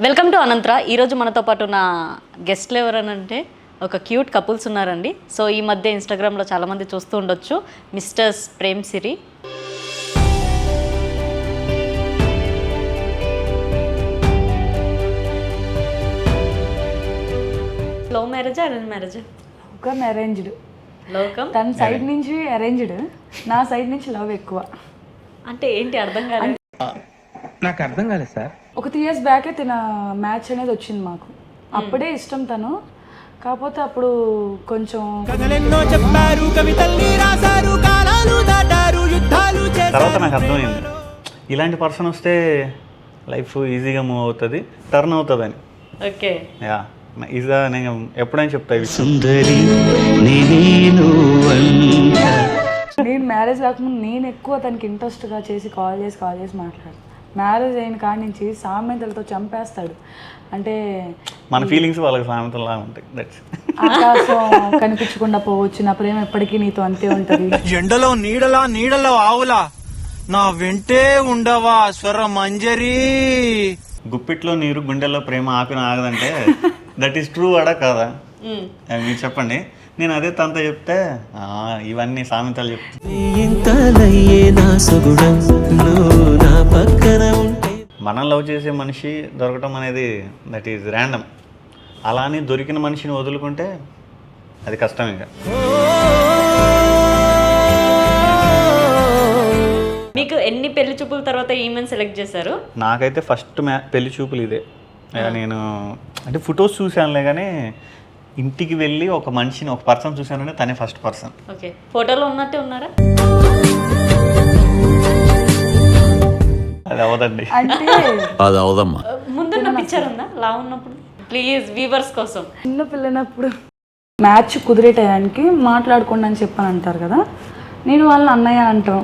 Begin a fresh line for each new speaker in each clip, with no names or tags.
Welcome to Anantara. ఈరోజు మనతో పాటు ఉన్న గెస్ట్లు ఎవరనంటే ఒక క్యూట్ కపుల్స్ ఉన్నారండి. సో ఈ మధ్య ఇన్స్టాగ్రామ్లో చాలామంది చూస్తూ ఉండొచ్చు, మిస్టర్స్ ప్రేమ్ సిరి. లవ్ మ్యారేజా అరేంజ్ మ్యారేజా?
ఒక అరేంజ్డ్.
లోకం
తన సైడ్ నుంచి అరేంజ్డ్, నా సైడ్ నుంచి లవ్ ఎక్కువ.
అంటే ఏంటి అర్థం కాలేదు.
నాకు అర్థం కాలేదు సార్.
ఒక 3 years బ్యాకే తన మ్యాచ్ అనేది వచ్చింది మాకు. అప్పుడే ఇష్టం తను, కాకపోతే అప్పుడు కొంచెం
తర్వాత నాకు అర్థమైంది, ఇలాంటి పర్సన్ వస్తే లైఫ్ ఈజీగా మూవ్ అవుతుంది, టర్న్ అవుతుంది అని.
ఓకే,
యా ఈజీగా నేను ఎప్పుడైనా చెప్తా.
నేను మ్యారేజ్ కాకముందు నేను ఎక్కువ తనకి ఇంట్రెస్ట్గా చేసి కాల్ చేసి మాట్లాడు. మ్యారేజ్ అయిన కాడి నుంచి సామెతలతో చంపేస్తాడు. అంటే
మన ఫీలింగ్స్ వాళ్ళకి సామెతలా ఉంటాయి. దట్స్
ఆకాశం కనిపించకుండా పోవచ్చు, నా ప్రేమ ఎప్పటికీ నీతో అంతే ఉంటది.
ఎండలో నీడలో ఆవులా నా వెంటే ఉండవా స్వర మంజరి.
గుప్పిట్లో నీరు గుండెల్లో ప్రేమ ఆపిన ఆగదంటే దట్ ఈస్ ట్రూ అడా కాదా? మీరు చెప్పండి. నేను అదే తనతో చెప్తే ఇవన్నీ సామెతలు మనం లవ్ చేసే మనిషి దొరకటం అనేది దట్ ఈజ్ ర్యాండమ్. అలా అని దొరికిన మనిషిని వదులుకుంటే అది కష్టం. ఇంకా
మీకు ఎన్ని పెళ్లి చూపుల తర్వాత ఈమెను సెలెక్ట్ చేశారు?
నాకైతే ఫస్ట్ పెళ్లి చూపులు ఇదే. నేను అంటే ఫొటోస్ చూశానులే, కానీ ఇంటికి వెళ్ళి ఒక మనిషిని ఒక పర్సన్ చూశానంటే తనే ఫస్ట్ పర్సన్.
ఓకే, ఫోటోలో ఉన్నట్టే ఉన్నారా?
అది అవదండి,
అది అవదమ్మా.
ముందున్న పిక్చర్ ఉందా లా ఉన్నప్పుడు? ప్లీజ్ వీవర్స్ కోసం.
చిన్న పిల్లనప్పుడు మ్యాచ్ కుదిరే టయానికి మాట్లాడుకోండి అని చెప్పని అంటారు కదా, నేను వాళ్ళని అన్నయ్య అంటాం.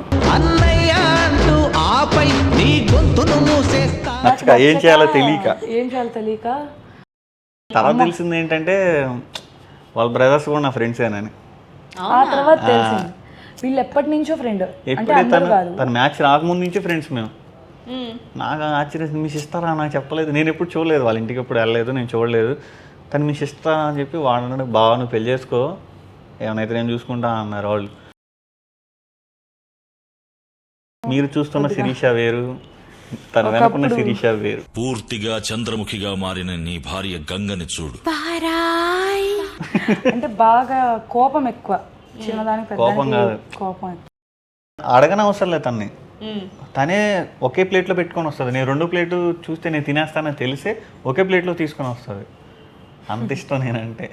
నచ్చక ఏం చేయాలో తెలియక తర్వాత తెలిసింది ఏంటంటే వాళ్ళ బ్రదర్స్ కూడా నా ఫ్రెండ్సేనని.
ఆ తర్వాత తెలిసింది వీళ్ళు ఎప్పటి నుంచో ఫ్రెండ్.
ఎప్పుడే తన మ్యాచ్ రాకముందు నుంచి ఫ్రెండ్స్ మేము. నాకు ఆశ్చర్యం, మీ సిస్టరా నాకు చెప్పలేదు, నేను ఎప్పుడు చూడలేదు, వాళ్ళ ఇంటికి ఎప్పుడు వెళ్ళలేదు, నేను చూడలేదు. తను మీ సిస్టర్ అని చెప్పి వాడు బాగా నువ్వు పెళ్లి చేసుకో, ఏమైనా నేను చూసుకుంటా అన్నారు వాళ్ళు. మీరు చూస్తున్న శిరీష వేరు, తన వెనుకున్న శిరీష వేరు.
పూర్తిగా చంద్రముఖిగా మారిన నీ భార్య గంగని చూడు.
అంటే బాగా కోపం ఎక్కువ, చిన్నదానికి
కోపం కాదు,
కోపం ఎక్కువ.
అడగని అవసరం లేదు తన్ని, తనే ఒకే ప్లేట్లో పెట్టుకొని వస్తుంది. నేను 2 ప్లేట్లు చూస్తే నేను తినేస్తానని తెలిసే ఒకే ప్లేట్లో తీసుకొని వస్తుంది. అంత ఇష్టం నేనంటే.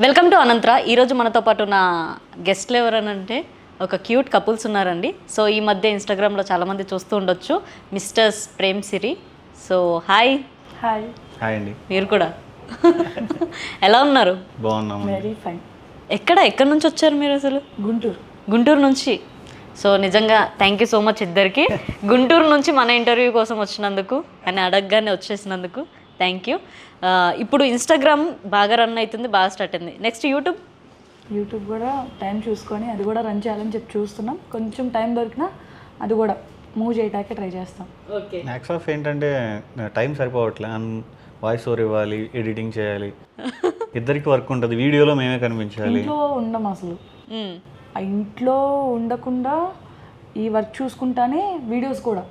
Welcome to Anantara. ఈరోజు మనతో పాటు ఉన్న గెస్ట్లు ఎవరనంటే ఒక క్యూట్ కపుల్స్ ఉన్నారండి. సో ఈ మధ్య ఇన్స్టాగ్రామ్లో చాలామంది చూస్తూ ఉండొచ్చు, misters Prem Siri. So hi.
Hi
hi అండి.
మీరు కూడా ఎలా ఉన్నారు?
బాగున్నాము.
Very fine.
ఎక్కడి నుంచి వచ్చారు మీరు అసలు? గుంటూరు నుంచి. సో నిజంగా థ్యాంక్ యూ సో మచ్ ఇద్దరికి, గుంటూరు నుంచి మన ఇంటర్వ్యూ కోసం వచ్చినందుకు అని అడగగానే వచ్చేసినందుకు థ్యాంక్ యూ. ఇప్పుడు ఇన్స్టాగ్రామ్ బాగా రన్ అవుతుంది, బాగా స్టార్ట్ అయింది. నెక్స్ట్ యూట్యూబ్
కూడా టైం చూసుకొని అది కూడా రన్ చేయాలని చెప్పి చూస్తున్నాం. కొంచెం టైం దొరికినా అది కూడా మూవ్ చేయడానికి ట్రై చేస్తాం.
ఓకే,
మ్యాక్స్ ఆఫ్ ఏంటంటే టైం సరిపోవట్లే, వాయిస్ ఓవర్ ఇవ్వాలి, ఎడిటింగ్ చేయాలి, ఇద్దరికి వర్క్ ఉంటుంది, వీడియోలో మేమే కనిపించాలి.
ఇంట్లో ఉండం అసలు, ఆ ఇంట్లో ఉండకుండా ఈ వర్క్ చూసుకుంటానే వీడియోస్ కూడా.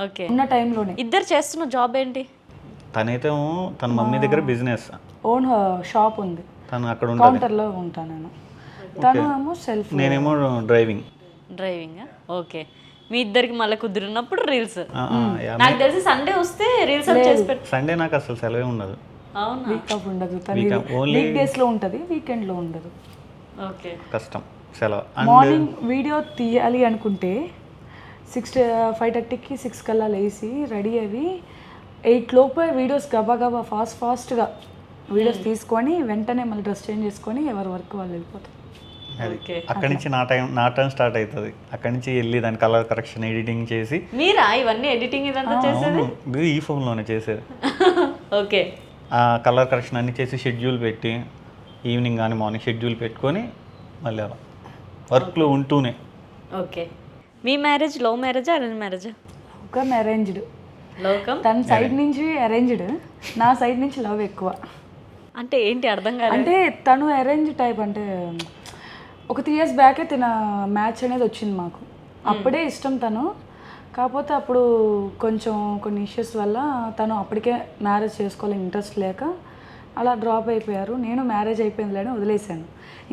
ఓకే,
ఉన్న టైంలోనే.
ఇద్దరు చేస్తున్న జాబ్ ఏంటి?
తనైతే తన మమ్మీ దగ్గర బిజినెస్,
ఓన్ షాప్ ఉంది,
తను అక్కడ
కౌంటర్లో ఉంటాను నేను. తను ఏమో సెల్ఫ్,
నేనేమో డ్రైవింగ్.
ఓకే, మీ ఇద్దరికి మళ్ళీ కుదిరినప్పుడు రీల్స్. నాకు తెలిసి సండే వస్తే రీల్స్ చేసి పెట్టు.
సండే నాకు అసలు సెలవే ఉండదు.
అవునా?
వీక్ ఆఫ్ ఉండదు,
ఓన్లీ
వీక్ డేస్ లో ఉంటుంది, వీకెండ్ లో ఉండదు.
ఓకే,
కష్టం సెలవు.
మార్నింగ్ వీడియో తీయాలి అనుకుంటే 5:30కి 6 కల్లా లేచి రెడీ అయ్యి 8 లోపే వీడియోస్ గబా ఫాస్ట్గా వీడియోస్ తీసుకొని వెంటనే మళ్ళీ డ్రెస్ చేంజ్ చేసుకొని ఎవరి వర్క్ వాళ్ళు వెళ్ళిపోతారు.
అక్కడి నుంచి నా టర్న్ స్టార్ట్ అవుతుంది. అక్కడి నుంచి వెళ్ళి దాని కలర్ కరెక్షన్, ఎడిటింగ్ చేసి.
మీరా ఇవన్నీ ఎడిటింగ్ ఇదంతా చేసేది?
ఈ ఫోన్లోనే చేసేది.
ఓకే,
ఆ కలర్ కరెక్షన్ అన్ని చేసి షెడ్యూల్ పెట్టి, ఈవినింగ్ కానీ మార్నింగ్ షెడ్యూల్ పెట్టుకొని మళ్ళీ అలా వర్క్లో ఉంటూనే.
ఓకే, మీ మ్యారేజ్ లవ్ మ్యారేజా అరేంజ్ మ్యారేజా?
ఒక అరేంజ్డ్,
లోకం
తన సైడ్ నుంచి అరేంజ్డ్, నా సైడ్ నుంచి లవ్ ఎక్కువ.
అంటే ఏంటి అర్థం కాదు.
అంటే తను అరేంజ్ టైప్, అంటే ఒక 3 years బ్యాకే తన మ్యాచ్ అనేది వచ్చింది మాకు. అప్పుడే ఇష్టం తను, కాకపోతే అప్పుడు కొంచెం కొన్ని ఇష్యూస్ వల్ల తను అప్పటికే మ్యారేజ్ చేసుకోవాలని ఇంట్రెస్ట్ లేక అలా డ్రాప్ అయిపోయారు. నేను మ్యారేజ్ అయిపోయిందిలేని వదిలేశాను.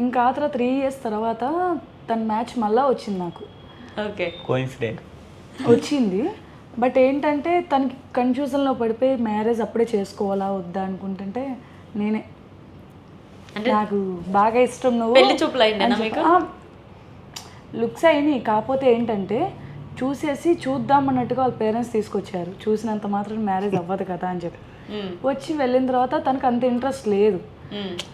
ఇంకా ఆ తర్వాత 3 years తర్వాత తన మ్యాచ్ మళ్ళీ వచ్చింది నాకు.
ఓకే,
కోయిన్సిడెంట్
వచ్చింది. బట్ ఏంటంటే తనకి కన్ఫ్యూజన్లో పడిపోయి మ్యారేజ్ అప్పుడే చేసుకోవాలా వద్దా అనుకుంటుంటే నేనే, నాకు బాగా ఇష్టం నువ్వు,
పెళ్లి చూపులు అయిందేనా మీకు?
లుక్స్ అయినాయి, కాకపోతే ఏంటంటే చూసేసి చూద్దాం అన్నట్టుగా వాళ్ళ పేరెంట్స్ తీసుకొచ్చారు. చూసినంత మాత్రం మ్యారేజ్ అవ్వదు కదా అని చెప్పి వచ్చి వెళ్ళిన తర్వాత తనకు అంత ఇంట్రెస్ట్ లేదు.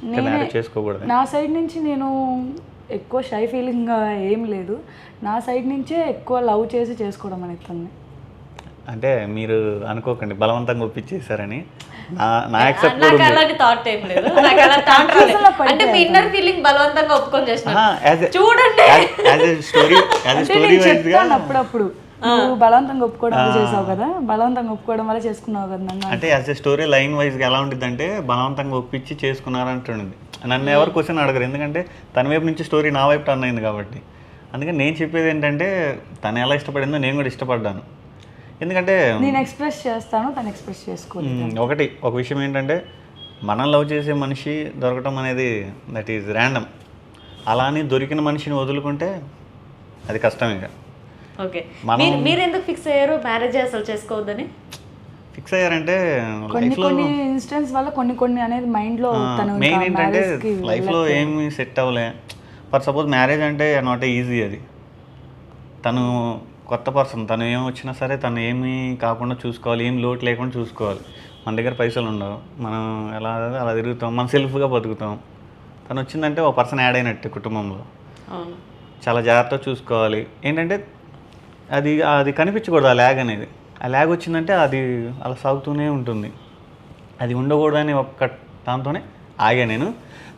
నేనే
చేసుకోకూడదు.
నా సైడ్ నుంచి నేను ఎక్కువ షై ఫీలింగ్ ఏం లేదు, నా సైడ్ నుంచే ఎక్కువ లవ్ చేసి చేసుకోవడం అనేది తన్ని.
అంటే మీరు అనుకోకండి బలవంతంగా ఒప్పించేశారని. నా యాక్సెప్ట్
నాకు అలాంటి థాట్ ఏం లేదు, నాకు అలా థాట్ రాలేదు. అంటే మీ ఇన్నర్ ఫీలింగ్ బలవంతంగా ఒప్పుకొని చేసిన చూడండి.
చెప్తాను అప్పుడప్పుడు, నువ్వు బలవంతంగా ఒప్పుకోవడం చేసావు కదా, బలవంతంగా ఒప్పుకోవడం వల్ల చేసుకున్నావు కదా నన్ను.
అంటే యాజ్ ఎ స్టోరీ లైన్ వైజ్గా ఎలా ఉంటుంది అంటే బలవంతంగా ఒప్పించి చేసుకున్నారంటుంది. నన్ను ఎవరు క్వశ్చన్ అడగరు, ఎందుకంటే తన వైపు నుంచి స్టోరీ నా వైపు టర్న్ అయింది కాబట్టి. అందుకని నేను చెప్పేది ఏంటంటే తను ఎలా ఇష్టపడిందో నేను కూడా ఇష్టపడ్డాను. ఎందుకంటే
నేను ఎక్స్ప్రెస్ చేస్తాను, తను ఎక్స్ప్రెస్ చేసుకోలేదు.
ఒక విషయం ఏంటంటే మనం లవ్ చేసే మనిషి దొరకటం అనేది దట్ ఈజ్ ర్యాండమ్. అలా అని దొరికిన మనిషిని వదులుకుంటే అది కష్టం. ఇక
ఓకే, మీరు ఎందుకు ఫిక్స్ అయ్యారు మ్యారేజ్ అసలు చేసుకోవద్దని?
ఫిక్స్ అయ్యారంటే
కొన్ని ఇన్సిడెంట్స్ వల్ల కొన్ని అనేది మైండ్లో
మెయిన్ ఏంటంటే లైఫ్లో ఏమి సెట్ అవ్వలే. ఫర్ సపోజ్ మ్యారేజ్ అంటే నాట్ ఈజీ. అది తను కొత్త పర్సన్, తను ఏం వచ్చినా సరే తను ఏమీ కాకుండా చూసుకోవాలి, ఏం లోటు లేకుండా చూసుకోవాలి. మన దగ్గర పైసలు ఉండవు, మనం ఎలా అలా తిరుగుతాం, మనం సెల్ఫ్గా బతుకుతాం. తను వచ్చిందంటే ఒక పర్సన్ యాడ్ అయినట్టు కుటుంబంలో. చాలా జాగ్రత్తగా చూసుకోవాలి. ఏంటంటే అది కనిపించకూడదు ఆ ల్యాగ్ అనేది. ఆ ల్యాగ్ వచ్చిందంటే అది అలా సాగుతూనే ఉంటుంది. అది ఉండకూడదని ఒక్క దాంతోనే ఆగా నేను.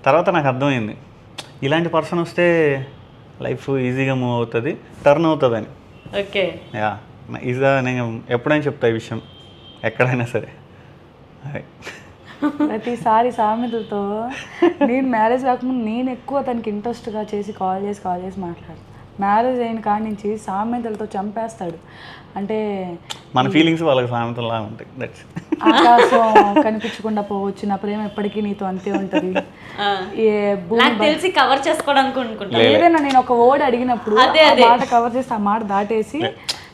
తర్వాత నాకు అర్థమైంది ఇలాంటి పర్సన్ వస్తే లైఫ్ ఈజీగా మూవ్ అవుతుంది, టర్న్ అవుతుంది అని.
ఓకే,
నేను ఎప్పుడైనా చెప్తా ఈ విషయం ఎక్కడైనా సరే.
ప్రతిసారి సామెతలతో నేను మ్యారేజ్ కాకముందు నేను ఎక్కువ తనకి ఇంట్రెస్ట్గా చేసి కాల్ చేసి మాట్లాడు. మ్యారేజ్ అయిన కాడి నుంచి సామెతలతో చంపేస్తాడు. అంటే
మన ఫీలింగ్స్ వాళ్ళకి సామెతలా ఉంటాయి. దట్స్
ఆకాశం కనిపించకుండా పోవచ్చు, నా ప్రేమ ఎప్పటికీ నీతో అంతే ఉంటుంది.
నాకు తెలిసి కవర్ చేసుకోవడానికి అనుకుంటా.
ఏదైనా నేను ఒక వర్డ్ అడిగినప్పుడు మాట కవర్ చేసి ఆ మాట దాటేసి.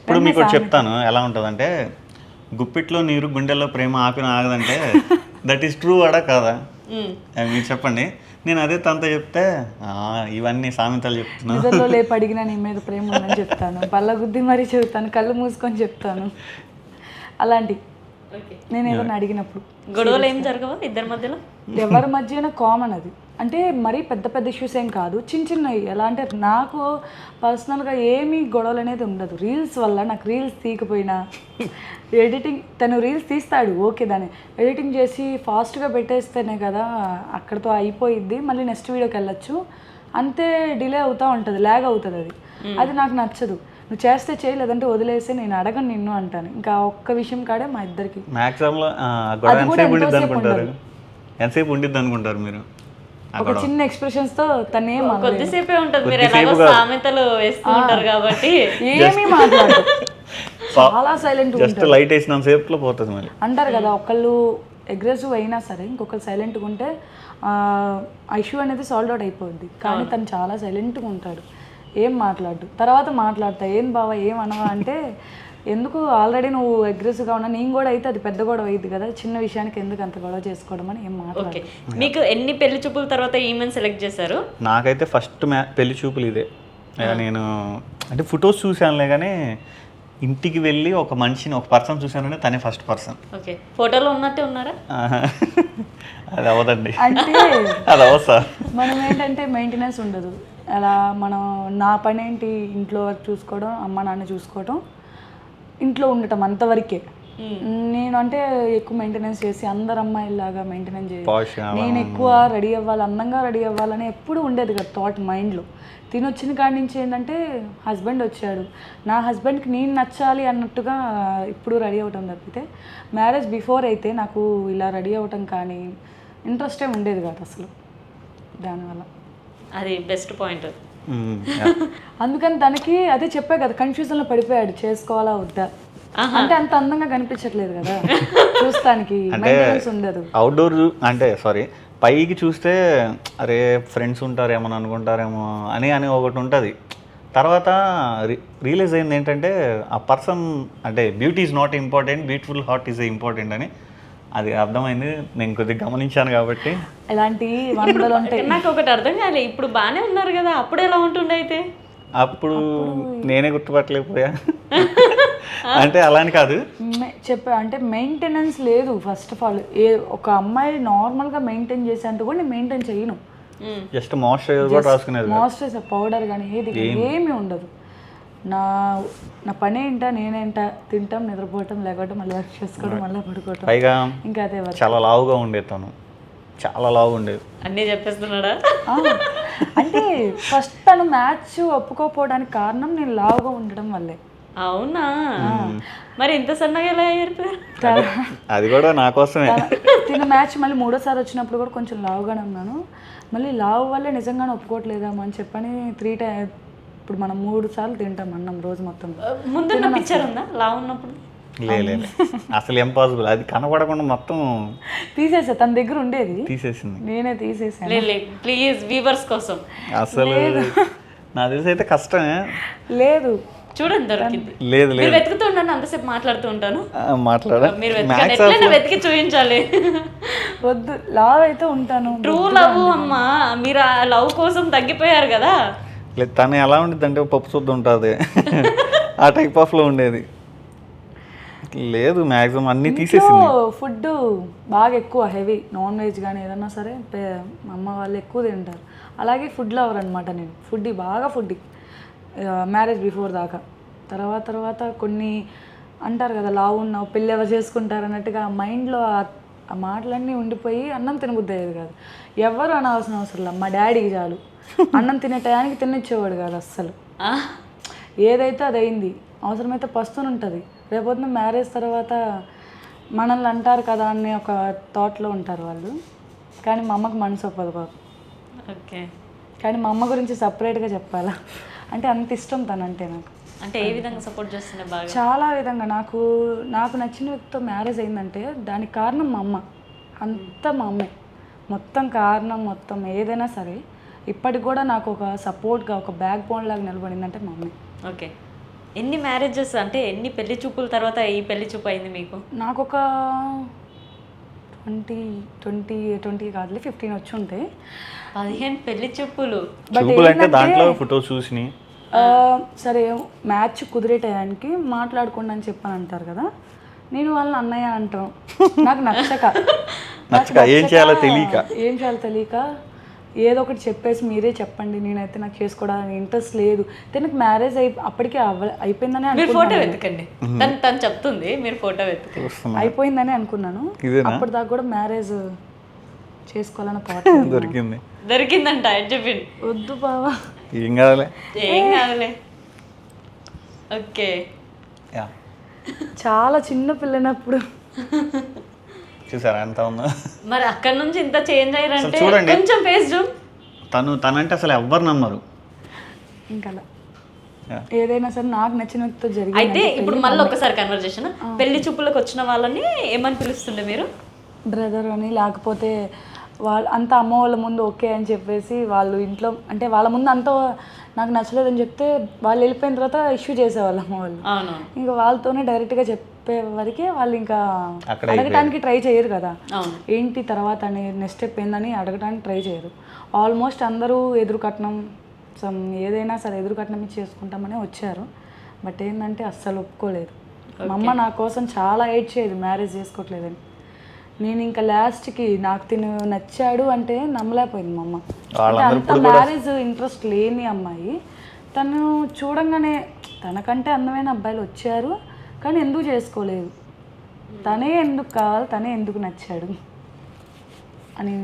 ఇప్పుడు మీకు చెప్తాను ఎలా ఉంటుందంటే, గుప్పిట్లో నీరు గుండెల్లో ప్రేమ ఆపిన ఆగదంటే దట్ ఈస్ ట్రూ అడా కాదా? మీరు చెప్పండి. నేను అదే తనతో చెప్తే ఇవన్నీ సామెతలు చెప్తున్నాను.
నిజంలో లేపు అడిగినా నీ మీద ప్రేమ ఉందని చెప్తాను, బల్ల గుద్ది మరీ చెప్తాను, కళ్ళు మూసుకొని చెప్తాను. అలాంటి నేను ఏదైనా అడిగినప్పుడు
గొడవలు ఏం జరగవా ఇద్దరి మధ్యలో?
ఎవరి మధ్యన కామన్ అది. అంటే మరీ పెద్ద ఇష్యూస్ ఏం కాదు, చిన్నవి. ఎలా అంటే నాకు పర్సనల్గా ఏమీ గొడవలు అనేది ఉండదు. రీల్స్ వల్ల నాకు రీల్స్ తీయకపోయినా ఎడిటింగ్, తను రీల్స్ తీస్తాడు ఓకే, దాన్ని ఎడిటింగ్ చేసి ఫాస్ట్గా పెట్టేస్తేనే కదా అక్కడితో అయిపోయిద్ది, మళ్ళీ నెక్స్ట్ వీడియోకి వెళ్ళచ్చు. అంతే డిలే అవుతూ ఉంటుంది, ల్యాగ్ అవుతుంది. అది నాకు నచ్చదు. నువ్వు చేస్తే చేయలేదంటే వదిలేసి నేను అడగను నిన్ను అంటాను. ఇంకా ఒక్క విషయం కాడే మా ఇద్దరికి
మ్యాక్సిమంలో ఎంతసేపు ఉండిద్ది అనుకుంటారు మీరు?
ఒక చిన్న ఎక్స్ప్రెషన్స్ తో తను ఏం
కొద్దిసేపే ఉంటుంది. మీరు ఎలాగో సామెతలు వేస్తూ ఉంటారు కాబట్టి
ఏమీ మాట్లాడదు, చాలా సైలెంట్
జస్ట్ లైట్ వేసినంత సేపులో పోతుంది. మళ్ళీ
అంటారు కదా, ఒకళ్ళు అగ్రెసివ్ అయినా సరే ఇంకొకరు సైలెంట్గా ఉంటే ఇష్యూ అనేది సాల్వ్ అవుట్ అయిపోద్ది. కానీ తను చాలా సైలెంట్గా ఉంటాడు, ఏం మాట్లాడు. తర్వాత మాట్లాడతా, ఏం బావా ఏం అనవా అంటే, ఎందుకు ఆల్రెడీ నువ్వు అగ్రెసివ్గా ఉన్నా, నేను కూడా అయితే అది పెద్ద గొడవ అయింది కదా, చిన్న విషయానికి ఎందుకు అంత గొడవ చేసుకోవడం అని ఏం మాట్లాడు.
మీకు ఎన్ని పెళ్లి చూపుల తర్వాత ఈమెను సెలెక్ట్ చేశారు?
నాకైతే ఫస్ట్ పెళ్లి చూపులు ఇదే. నేను అంటే ఫొటోస్ చూశానులే కానీ ఇంటికి వెళ్ళి ఒక మనిషిని ఒక పర్సన్ చూశానంటే తనే ఫస్ట్ పర్సన్.
ఓకే, ఫోటోలో ఉన్నట్టే ఉన్నారా?
అది అవ్వదండి,
అంటే
అది అవ్వదు సార్.
మనం ఏంటంటే మెయింటెనెన్స్ ఉండదు. అలా మనం నా పని ఏంటి, ఇంట్లో వర్క్ చూసుకోవడం, అమ్మ నాన్న చూసుకోవడం, ఇంట్లో ఉండటం, అంతవరకే. నేను అంటే ఎక్కువ మెయింటెనెన్స్ చేసి అందరు అమ్మాయిలాగా మెయింటెనెన్స్
Posh
చేసి నేను ఎక్కువ రెడీ అవ్వాలి, అందంగా రెడీ అవ్వాలని ఎప్పుడు ఉండేది కదా థాట్ మైండ్లో. తినొచ్చిన కాడి నుంచి ఏంటంటే హస్బెండ్ వచ్చాడు, నా హస్బెండ్కి నేను నచ్చాలి అన్నట్టుగా ఇప్పుడు రెడీ అవ్వటం తప్పితే మ్యారేజ్ బిఫోర్ అయితే నాకు ఇలా రెడీ అవ్వటం కానీ ఇంట్రెస్టే ఉండేది కాదు అసలు. దానివల్ల
అది బెస్ట్ పాయింట్.
అందుకని తనకి అదే చెప్పా కదా, కన్ఫ్యూజన్లో పడిపోయాడు చేసుకోవాలా వద్దా అంటే. అంత అందంగా కనిపించట్లేదు కదా చూస్తానికి, మెయింటెనెన్స్ ఉండదు.
అవుట్డోర్ అంటే సారీ పైకి చూస్తే అరే ఫ్రెండ్స్ ఉంటారేమో అనుకుంటారేమో అని ఒకటి ఉంటుంది. తర్వాత రియలైజ్ అయింది ఏంటంటే ఆ పర్సన్ అంటే beauty is not important, beautiful heart is important అని అది అర్థమైంది. నేను కొద్దిగా గమనించాను కాబట్టి.
ఇలాంటి వందలు ఉంటాయి.
నాకు ఒకటి అర్థం కాలే, ఇప్పుడు బాగానే ఉన్నారు కదా, అప్పుడు ఎలా ఉంటుండే అయితే?
అప్పుడు నేనే గుర్తుపట్టలేకపోయా. అంటే అలా అని కాదు,
చెప్పా అంటే మెయింటెనెన్స్ లేదు. ఫస్ట్ ఆఫ్ ఆల్ ఒక అమ్మాయి నార్మల్గా మెయింటైన్ చేసేంత కూడా నేను మెయింటైన్ చేయను.
జస్ట్ మాయిశ్చరైజర్ కూడా రాసుకునేది,
మాయిశ్చరైజర్ పౌడర్ కానీ ఏది ఏమీ ఉండదు. నా పని ఏంటా, నేనేంటా, తింటాం, నిద్రపోవటం, లేకపోవటం, మళ్ళీ వర్క్ చేసుకోవడం, మళ్ళీ పడుకోవటం,
పైగా
ఇంకా అదే వర్క్.
చాలా లావుగా ఉండేది తను, చాలా లావుగా ఉండేది.
అన్నీ చెప్పేస్తున్నాడా?
అంటే ఫస్ట్ తను మ్యాచ్ ఒప్పుకోపోవడానికి కారణం నేను లావుగా ఉండడం వల్లే.
అవునా? మరి ఇంత సన్నగా ఎలా అయ్యారు?
అది కూడా నా కోసమే.
తిన మ్యాచ్ మళ్ళీ 3వ సారి వచ్చినప్పుడు కూడా కొంచెం లావుగానే ఉన్నాను. మళ్ళీ లావు వల్లే నిజంగానే ఒప్పుకోవట్లేదామా అని చెప్పని 3 టైమ్స్ ఇప్పుడు మనం 3 సార్లు తింటాం అన్నం రోజు మొత్తం.
ముందున్న పిక్చర్ ఉందా లావు ఉన్నప్పుడు?
లేదు అసలు ఇంపాసిబుల్, అది కనపడకుండా మొత్తం
తీసేసా. తన దగ్గర ఉండేది
తీసేసింది,
నేనే తీసేసాను.
ప్లీజ్ వీవర్స్ కోసం.
అసలు నాకు తెలిసి అయితే కష్టమే.
లేదు
చూడండి దొరికింది.
లేదు
మీరు వెతుకుతూ ఉండండి, అంతసేపు మాట్లాడుతూ ఉంటాను.
మాట్లాడా
మీరు ఎట్లయినా వెతికి చూపించాలి.
వద్దు, లావ్ అయితే ఉంటాను.
ట్రూ లవ్ అమ్మా, మీరు ఆ లవ్ కోసం తగ్గిపోయారు కదా.
లేదు తను ఎలా ఉండేది అంటే పప్పు శుద్ధ ఉంటుంది ఆ టైప్ ఆఫ్లో ఉండేది. లేదు మ్యాక్సిమం అన్నీ తీసేసింది.
ఫుడ్ బాగా ఎక్కువ హెవీ, నాన్ వెజ్ కానీ ఏదన్నా సరే మా అమ్మ వాళ్ళు ఎక్కువ తింటారు. అలాగే ఫుడ్ లవర్ అనమాట నేను. ఫుడ్ బాగా ఫుడ్ మ్యారేజ్ బిఫోర్ దాకా. తర్వాత కొన్ని అంటారు కదా లావు ఉన్నావు పెళ్ళి ఎవరు చేసుకుంటారు అన్నట్టుగా మైండ్లో ఆ మాటలన్నీ ఉండిపోయి అన్నం తినబుద్ధి అయ్యేది కాదు. ఎవరు అనవసరం అవసరం లేదు, మా డాడీకి చాలు. అన్నం తినే టయానికి తినిచ్చేవాడు కాదు అస్సలు. ఏదైతే అది అయింది. అవసరమైతే పస్తుని ఉంటుంది. రేపొద్దున మ్యారేజ్ తర్వాత మనల్ని అంటారు కదా అని ఒక థాట్లో ఉంటారు వాళ్ళు. కానీ మా అమ్మకి మనసు ఒప్పదు పాప.
ఓకే.
కానీ మా అమ్మ గురించి సపరేట్గా చెప్పాలా అంటే అంత ఇష్టం తనంటే నాకు.
అంటే ఏ విధంగా సపోర్ట్ చేస్తున్నా? బాగా
చాలా విధంగా. నాకు నచ్చిన వ్యక్తితో మ్యారేజ్ అయిందంటే దానికి కారణం మా అమ్మ. అంతా మా అమ్మే మొత్తం కారణం. మొత్తం ఏదైనా సరే ఇప్పటికి కూడా నాకు ఒక సపోర్ట్గా ఒక బ్యాక్ బోన్ లాగా నిలబడిందంటే మా అమ్మే.
ఓకే. ఎన్ని మ్యారేజెస్ అంటే ఎన్ని పెళ్లి చూపుల తర్వాత ఈ పెళ్లి చూపు అయింది మీకు?
నాకు ఒక 20 కాదులే 15 వచ్చి ఉంటాయి.
15 పెళ్లి చూపులు.
చూపులు అంటే దాంట్లో ఫోటో చూసి
సరే మ్యాచ్ కుదిరే టయానికి మాట్లాడుకోండి అని చెప్పని అంటారు కదా. నేను వాళ్ళని అన్నయ్య అంటాం. నాకు నచ్చక
ఏం చేయాలో తెలియక
ఏదో ఒకటి చెప్పేసి మీరే చెప్పండి, నేనైతే నాకు చేసుకోవడానికి ఇంట్రెస్ట్ లేదు. తనకి మ్యారేజ్ అప్పటికే అయిపోయిందని
మీరు ఫోటో
అనుకున్నాను.
వెతకండి, తను చెప్తుంది, మీరు ఫోటో వెతకండి.
అయిపోయిందని అనుకున్నాను. అప్పటి దాకా కూడా మ్యారేజ్ చేసుకోవాలని థాట్
దొరికిందంట. చెప్పింది
వద్దు బావా
ఏం కాదులే.
ఓకే.
చాలా చిన్న పిల్లనప్పుడు
చూసారా ఎంత ఉందో.
మరి అక్కడ నుంచి ఇంత చేంజ్ అయ్యారంటే
చూడండి
కొంచెం ఫేస్ జూమ్.
తనంటే అసలు ఎవ్వరు నమ్మరు.
ఇంకా ఏదైనా సరే నాకు నచ్చిన వ్యక్తితో జరిగింది.
అయితే ఇప్పుడు మళ్ళీ ఒకసారి కన్వర్జేషన్, పెళ్లి చూపులకు వచ్చిన వాళ్ళని ఏమని పిలుస్తుండే మీరు?
బ్రదర్ అని, లేకపోతే వాళ్ళు అంత అమ్మ వాళ్ళ ముందు ఓకే అని చెప్పేసి వాళ్ళు ఇంట్లో అంటే వాళ్ళ ముందు అంతా నాకు నచ్చలేదని చెప్తే వాళ్ళు వెళ్ళిపోయిన తర్వాత ఇష్యూ చేసేవాళ్ళు అమ్మ వాళ్ళు. ఇంకా వాళ్ళతోనే డైరెక్ట్గా చెప్పే వరకే వాళ్ళు ఇంకా అడగటానికి ట్రై చేయరు కదా, ఏంటి తర్వాత అని నెక్స్ట్ స్టెప్ ఏందని అడగటానికి ట్రై చేయరు. ఆల్మోస్ట్ అందరూ ఎదురు కట్నం ఏదైనా సరే ఎదురు కట్నం ఇచ్చి చేసుకుంటామని వచ్చారు. బట్ ఏంటంటే అస్సలు ఒప్పుకోలేదు. మా అమ్మ నా కోసం చాలా ఏడ్చేది మ్యారేజ్ చేసుకోవట్లేదని. నేను ఇంకా లాస్ట్కి నాకు తిను నచ్చాడు అంటే నమ్మలేకపోయింది మా అమ్మ. అంత మ్యారేజ్ ఇంట్రెస్ట్ లేని అమ్మాయి తను చూడంగానే తనకంటే అందమైన అబ్బాయిలు వచ్చారు కానీ ఎందుకు చేసుకోలేదు. తనే ఎందుకు కావాలి, తనే ఎందుకు నచ్చాడు అని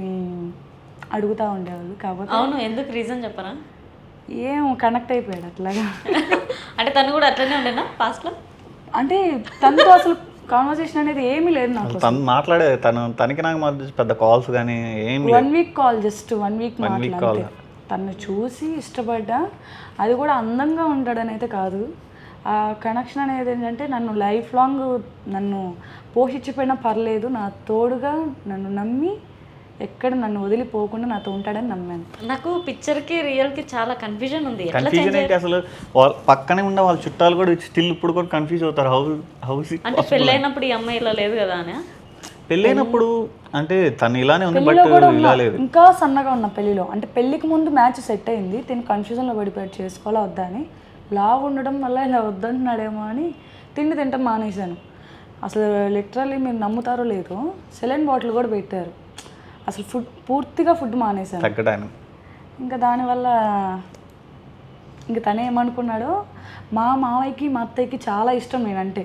అడుగుతూ ఉండేవాళ్ళు. కాకపోతే
అవును, ఎందుకు రీజన్ చెప్పరా?
ఏం కనెక్ట్ అయిపోయాడు అట్లాగా.
అంటే తను కూడా అట్లనే ఉండేనా పాస్ట్లో?
అంటే తనతో అసలు కాన్వర్సేషన్ అనేది ఏమీ లేదు నాకు.
తను మాట్లాడే తనకి నాకు మధ్య పెద్ద కాల్స్ కానీ ఏం
1 వీక్ కాల్, జస్ట్ 1 వీక్ మాట్లాడితే తను చూసి ఇష్టపడ్డా. అది కూడా అందంగా ఉంటాడని అయితే కాదు. ఆ కనెక్షన్ అనేది ఏంటంటే నన్ను లైఫ్ లాంగ్ నన్ను పోషించిపోయినా పర్లేదు, నా తోడుగా నన్ను నమ్మి ఎక్కడ నన్ను వదిలిపోకుండా నాతో ఉంటాడని నమ్మాను.
నాకు పిక్చర్కి రియల్కి చాలా కన్ఫ్యూజన్ ఉంది.
కన్ఫ్యూజన్ ఏంటి అసలు? వాళ్ళ పక్కనే ఉన్న వాళ్ళ చుట్టాలు కూడా స్టిల్ ఇప్పుడు కూడా కన్ఫ్యూజ్ అవుతారు. హౌస్
అంటే పెళ్ళైనప్పుడు ఈ అమ్మాయి ఇలా లేదు కదా అని.
పెళ్ళైనప్పుడు అంటే తను ఇలానే ఉంది, బట్
పెళ్ళిలో కూడా
ఇలా లేదు.
ఇంకా సన్నగా ఉన్న పెళ్ళిలో, అంటే పెళ్ళికి ముందు మ్యాచ్ సెట్ అయింది, తిని కన్ఫ్యూజన్లో పడిపోయాడు చేసుకోవాలా వద్దా అని. లావు ఉండడం వల్ల ఇలా వద్దంటున్నాడేమో అని తిండి తింటాం మానేశాను. అసలు లిటరల్లీ మీరు నమ్ముతారో లేదో సెలైన్ బాటిల్ కూడా పెట్టారు. అసలు పూర్తిగా ఫుడ్ మానేశాను
తగ్గడానికి.
ఇంకా దానివల్ల ఇంకా తను ఏమనుకున్నాడో, మా మామయ్యకి మా అత్తయ్యకి చాలా ఇష్టం నేనంటే.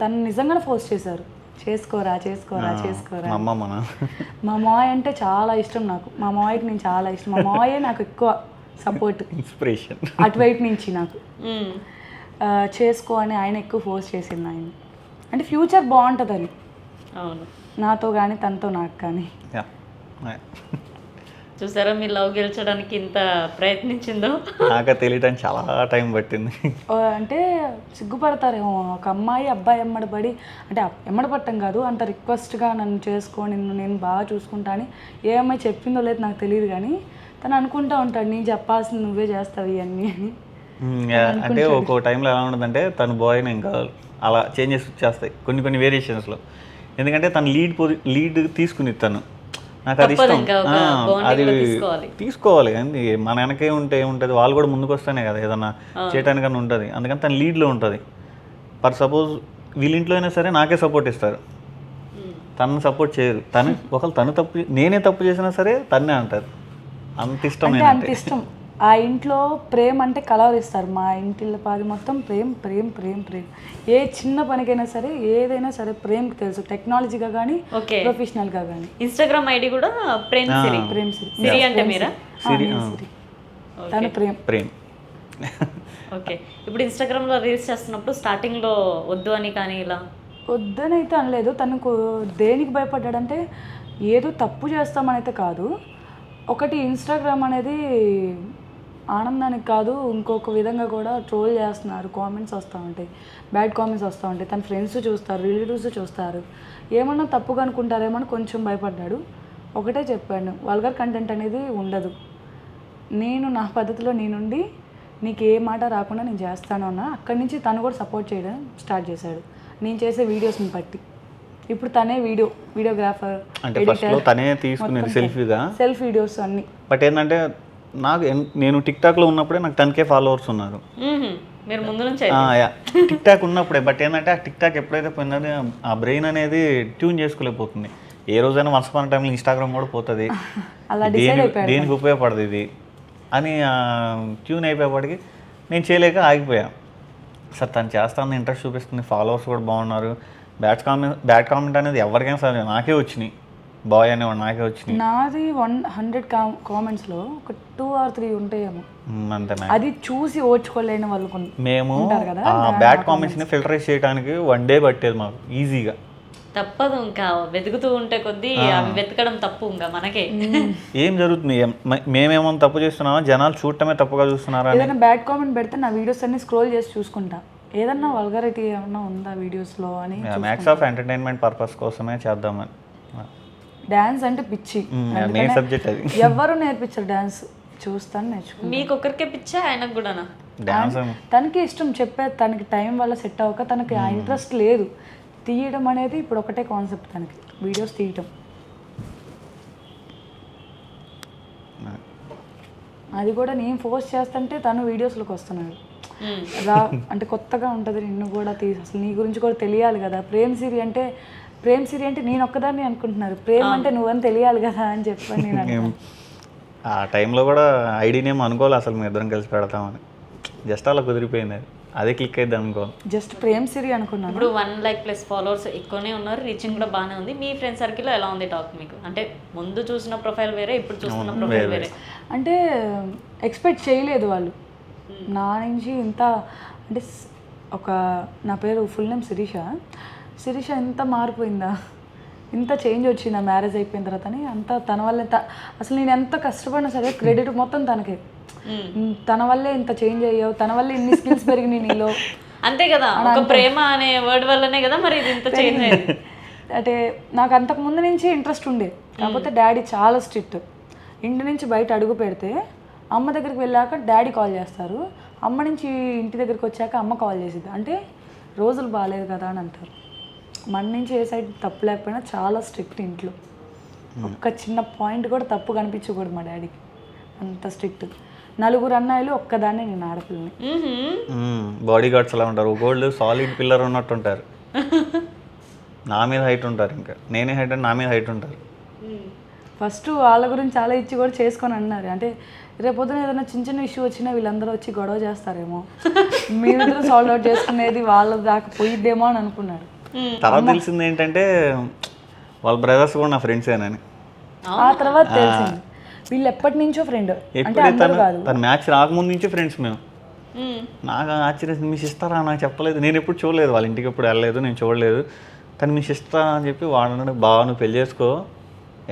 తను నిజంగానే ఫోర్స్ చేశారు, చేసుకోరా చేసుకోరా చేసుకోరా.
మా అమ్మ మన
మా మావయ్య అంటే చాలా ఇష్టం నాకు. మా మావయ్యకి నేను చాలా ఇష్టం. మా మావయ్య నాకు ఎక్కువ సపోర్ట్,
ఇన్స్పిరేషన్
అటువైపు నుంచి నాకు. చేసుకో అని ఆయన ఎక్కువ ఫోర్స్ చేసింది ఆయన. అంటే ఫ్యూచర్ బాగుంటుందని.
అవును,
నాతో కానీ తనతో నాకు కానీ.
చూసారా మీ లవ్ గెలిచడానికి ఇంత ప్రయత్నించిందో.
నాకు తెలియడానికి చాలా టైం పట్టింది.
అంటే సిగ్గుపడతారేమో ఒక అమ్మాయి అబ్బాయి ఎమ్మడబడి, అంటే ఎమ్మడపట్టం కాదు, అంత రిక్వెస్ట్గా నన్ను చేసుకో, నేను బాగా చూసుకుంటా అని ఏ అమ్మాయి చెప్పిందో లేదు నాకు తెలియదు. కానీ తను అనుకుంటా ఉంటాడు నేను చెప్పాల్సింది నువ్వే చేస్తావు ఇవన్నీ అని.
అంటే ఒక్కో టైంలో ఎలా ఉండదంటే తను బాయ్ని ఇంకా అలా చేంజెస్ వచ్చేస్తాయి కొన్ని వేరియేషన్స్లో. ఎందుకంటే తను లీడ్ తీసుకుని తను నాకు అది ఇష్టం, అది తీసుకోవాలి. కానీ మన వెనకే ఉంటే ఏముంటుంది, వాళ్ళు కూడా ముందుకు వస్తేనే కదా ఏదన్నా చేయడానికన్నా ఉంటుంది. అందుకని తను లీడ్లో ఉంటుంది. ఫర్ సపోజ్ వీళ్ళ ఇంట్లో అయినా సరే నాకే సపోర్ట్ ఇస్తారు, తను సపోర్ట్ చేయరు. ఒకవేళ నేనే తప్పు చేసినా సరే తన్నే అంటారు. అంత ఇష్టం,
అంటే అంత ఇష్టం. ఆ ఇంట్లో ప్రేమ అంటే కలవరిస్తారు. మా ఇంటిలో పాది మొత్తం ప్రేమ ప్రేమ ప్రేమ ప్రేమ. ఏ చిన్న పనికైనా సరే ఏదైనా సరే ప్రేమకి తెలుసు, టెక్నాలజీగా కానీ ప్రొఫెషనల్గా కానీ.
ఇన్స్టాగ్రామ్ ఐడి కూడా ప్రేమ్ సిరి.
ప్రేమ్
సిరి అంటే మీరా?
తను ప్రేమ్.
ఓకే, ఇప్పుడు ఇన్స్టాగ్రామ్లో రీల్స్ చేస్తున్నప్పుడు స్టార్టింగ్లో వద్దు అని కానీ ఇలా
వద్దని అయితే అనలేదు. తనకు దేనికి భయపడ్డాడంటే ఏదో తప్పు చేస్తామని అయితే కాదు. ఒకటి ఇన్స్టాగ్రామ్ అనేది ఆనందానికి కాదు, ఇంకొక విధంగా కూడా ట్రోల్ చేస్తున్నారు. కామెంట్స్ వస్తూ ఉంటాయి, బ్యాడ్ కామెంట్స్ వస్తూ ఉంటాయి. తన ఫ్రెండ్స్ చూస్తారు, రిలేటివ్స్ చూస్తారు, ఏమన్నా తప్పుగా అనుకుంటారేమో అని కొంచెం భయపడ్డాడు. ఒకటే చెప్పాను, వల్గర్ కంటెంట్ అనేది ఉండదు. నేను నా పద్ధతిలో నేనుండి నీకు ఏ మాట రాకుండా నేను చేస్తాను అన్న. అక్కడి నుంచి తను కూడా సపోర్ట్ చేయడం స్టార్ట్ చేశాడు నేను చేసే వీడియోస్ని బట్టి. ఇప్పుడు తనే వీడియోగ్రాఫర్,
అంటే ఫస్ట్లో తనే తీసుకునేది సెల్ఫ్
వీడియోస్ అన్నీ.
బట్ ఏంటంటే నేను టిక్టాక్లో ఉన్నప్పుడే నాకు 10K ఫాలోవర్స్ ఉన్నారు.
మీరు ముందు నుంచి
టిక్టాక్ ఉన్నప్పుడే. బట్ ఏంటంటే ఆ టిక్టాక్ ఎప్పుడైతే పోయిందో ఆ బ్రెయిన్ అనేది ట్యూన్ చేసుకోలేకపోతుంది. ఏ రోజైనా వన్స్ అపాన్ టైంలో ఇన్స్టాగ్రామ్ కూడా పోతుంది, దేనికి ఉపయోగపడదు ఇది అని ట్యూన్ అయిపోయేప్పటికి నేను చేయలేక ఆగిపోయా. సార్ తను చేస్తాను ఇంట్రెస్ట్ చూపిస్తుంది, ఫాలోవర్స్ కూడా బాగున్నారు. బ్యాడ్ కామెంట్ అనేది ఎవరికైనా సరే నాకే వచ్చినాయి, బాయ్ అనేవాడు నాకే వచ్చినాయి.
నాది 100 కామెంట్స్లో ఒక 2 or 3 ఉంటాయేమో
అంతే.
అది చూసి ఓర్చుకోలేని వాళ్ళు
మేము ఆ బ్యాడ్ కామెంట్స్ని ఫిల్టరైజ్ చేయడానికి 1 day పట్టేది మాకు ఈజీగా.
తప్పదు, ఇంకా వెతుకుతూ ఉంటే కొద్దీ అవి వెతకడం తప్పు ఇంకా మనకే.
ఏం జరుగుతుంది, మేమేమో తప్పు చేస్తున్నామా, జనాలు చూడటమే తప్పుగా చూస్తున్నారా?
ఏదైనా బ్యాడ్ కామెంట్ పెడితే నా వీడియోస్ అన్ని స్క్రోల్ చేసి చూసుకుంటా, ఏదన్నా వల్గారిటీ ఏమన్నా ఉందా వీడియోస్లో అని.
మ్యాక్స్ ఆఫ్ ఎంటర్టైన్మెంట్ పర్పస్ కోసమే చేద్దామని.
డ్యాన్స్ అంటే పిచ్చి,
మెయిన్ సబ్జెక్ట్ అది.
ఎవరు నేర్పించారు డ్యాన్స్, చూస్తాను నేర్చుకుంటాను.
మీకు ఒక్కరికే పిచ్చా ఆయనకు కూడానా?
డ్యాన్స్
తనకి ఇష్టం, చెప్పే తనకి టైం వల్ల సెట్ అవ్వక తనకి ఆ ఇంట్రెస్ట్ లేదు. తీయడం అనేది ఇప్పుడు ఒకటే కాన్సెప్ట్ తనకి, వీడియోస్ తీయటం. అది కూడా నేను ఫోర్స్ చేస్తుంటే తను వీడియోస్లోకి వస్తున్నాడు. అంటే కొత్తగా ఉంటుంది, నిన్ను కూడా అసలు నీ గురించి కూడా తెలియాలి కదా. ప్రేమ్ సిరి అంటే నేను ఒక్కదాన్ని అనుకుంటున్నారు, ప్రేమ్ అంటే నువ్వని తెలియాలి కదా అని చెప్పాను నేను.
ఆ టైంలో కూడా ఐడినేమో అనుకోవాలి అసలు మీ ఇద్దరం కలిసి పెడతామని, జస్ట్ అలా కుదిరిపోయింది అది. అదే క్లిక్ అయింది అనుకో.
జస్ట్ ప్రేమ్ సిరి అనుకున్నాను.
ఇప్పుడు 1,00,000+ ఫాలోవర్స్ ఎక్కువనే ఉన్నారు, రీచింగ్ కూడా బాగానే ఉంది. మీ ఫ్రెండ్ సర్కిల్లో ఎలా ఉంది టాక్ మీకు? అంటే ముందు చూసిన ప్రొఫైల్ వేరే, ఇప్పుడు చూస్తున్న ప్రొఫైల్ వేరే.
అంటే ఎక్స్పెక్ట్ చేయలేదు వాళ్ళు నా నుంచి ఇంత. అంటే నా పేరు ఫుల్ నేమ్ శిరీష ఇంత మారిపోయిందా, ఇంత చేంజ్ వచ్చిందా మ్యారేజ్ అయిపోయిన తర్వాత అని. అంత తన వల్లే. అసలు నేను ఎంత కష్టపడినా సరే క్రెడిట్ మొత్తం తనకే. తన వల్లే ఇంత చేంజ్ అయ్యావు, తన వల్లే ఇన్ని స్కిల్స్ పెరిగినాయి నీలో.
అంతే కదా, ఒక ప్రేమ అనే వర్డ్ వల్లనే కదా మరి ఇది ఇంత చేంజ్ అయింది.
అంటే నాకు అంతకు ముందు నుంచి ఇంట్రెస్ట్ ఉండే, కాకపోతే డాడీ చాలా స్ట్రిక్ట్. ఇంటి నుంచి బయట అడుగు పెడితే అమ్మ దగ్గరికి వెళ్ళాక డాడీ కాల్ చేస్తారు, అమ్మ నుంచి ఇంటి దగ్గరికి వచ్చాక అమ్మ కాల్ చేసేది. అంటే రోజులు బాగాలేదు కదా అని అంటారు. మన నుంచి ఏ సైడ్ తప్పు లేకపోయినా చాలా స్ట్రిక్ట్ ఇంట్లో. ఒక్క చిన్న పాయింట్ కూడా తప్పు కనిపించకూడదు మా డాడీకి, అంత స్ట్రిక్ట్. 4 అన్నయ్యలు, ఒక్కదాన్నే నేను ఆడపిల్లని.
బాడీ గార్డ్స్ అలా ఉంటారు, గోల్డ్ సాలిడ్ పిల్లర్ ఉన్నట్టు ఉంటారు. నా మీద హైట్ ఉంటారు, ఇంకా నేనే హైట్ అంటే నా మీద హైట్ ఉంటారు.
ఫస్ట్ వాళ్ళ గురించి చాలా ఇచ్చి కూడా చేసుకొని అన్నారు. అంటే రేపొద్దున ఏదైనా చిన్న చిన్న ఇష్యూ వచ్చినా వీళ్ళందరూ వచ్చి గొడవ చేస్తారేమో, మీరిద్దరూ సాల్వ్ అవుట్ చేసుకునేది వాళ్ళ దాకా పోయిద్దేమో అని అనుకున్నారు.
తర్వాత తెలిసింది ఏంటంటే వాళ్ళ బ్రదర్స్ కూడా నా ఫ్రెండ్సేనని.
ఆ తర్వాత తెలిసింది వీళ్ళు ఎప్పటి నుంచో ఫ్రెండ్. అంటే అందరూ కాదు,
తన మ్యాచ్ రాకముందు నుంచి ఫ్రెండ్స్ మేము. నాకు ఆశ్చర్యం, మీ సిస్టరా నాకు చెప్పలేదు, నేను ఎప్పుడు చూడలేదు, వాళ్ళ ఇంటికి ఎప్పుడు వెళ్ళలేదు, నేను చూడలేదు. తను మీ సిస్టరా అని చెప్పి వాడు బాగా నువ్వు పెళ్లి చేసుకో,